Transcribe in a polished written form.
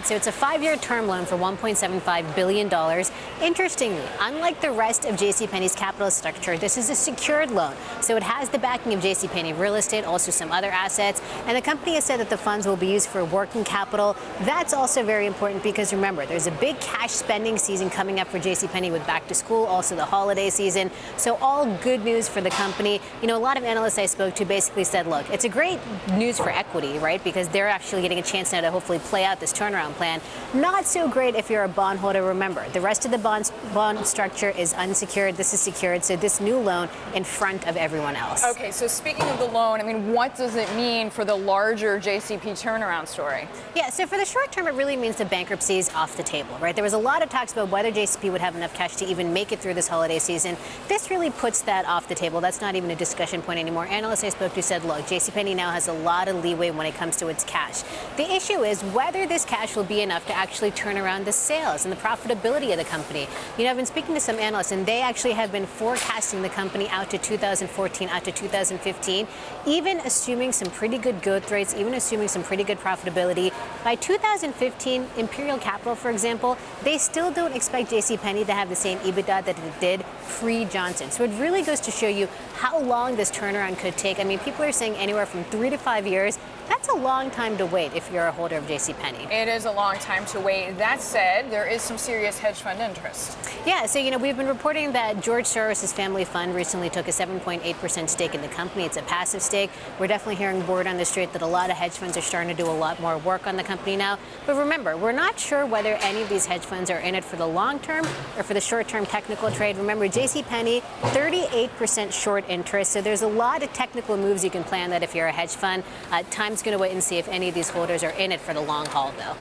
So it's a 5-year term loan for $1.75 billion. Interestingly, unlike the rest of JCPenney's capital structure, this is a secured loan. So it has the backing of JCPenney real estate, also some other assets. And the company has said that the funds will be used for working capital. That's also very important because remember, there's a big cash spending season coming up for JCPenney with back to school, also the holiday season. So all good news for the company. You know, a lot of analysts I spoke to basically said, look, it's a great news for equity, right? Because they're actually getting a chance now to hopefully play out this turnaround plan. Not so great if you're a bondholder. Remember, the rest of the bond structure is unsecured. This is secured. So this new loan in front of everyone else. Okay, so speaking of the loan, I mean, what does it mean for the larger JCP turnaround story? Yeah, so for the short term, it really means the bankruptcy is off the table, right? There was a lot of talks about whether JCP would have enough cash to even make it through this holiday season. This really puts that off the table. That's not even a discussion point anymore. Analysts I spoke to said, look, JCPenney now has a lot of leeway when it comes to its cash. The issue is whether this cash will be enough to actually turn around the sales and the profitability of the company. You know, I've been speaking to some analysts, and they actually have been forecasting the company out to 2014, out to 2015, even assuming some pretty good growth rates, even assuming some pretty good profitability. By 2015, Imperial Capital, for example, they still don't expect JCPenney to have the same EBITDA that it did pre-Johnson. So it really goes to show you how long this turnaround could take. I mean, people are saying anywhere from 3 to 5 years. That's a long time to wait if you're a holder of JCPenney. It is a long time to wait. That said, there is some serious hedge fund interest. Yeah, so, you know, we've been reporting that George Soros' family fund recently took a 7.8% stake in the company. It's a passive stake. We're definitely hearing word on the street that a lot of hedge funds are starting to do a lot more work on the company now. But remember, we're not sure whether any of these hedge funds are in it for the long term or for the short term technical trade. Remember, JCPenney, 38% short interest. So there's a lot of technical moves you can plan that if you're a hedge fund. Time's going to wait and see if any of these holders are in it for the long haul, though.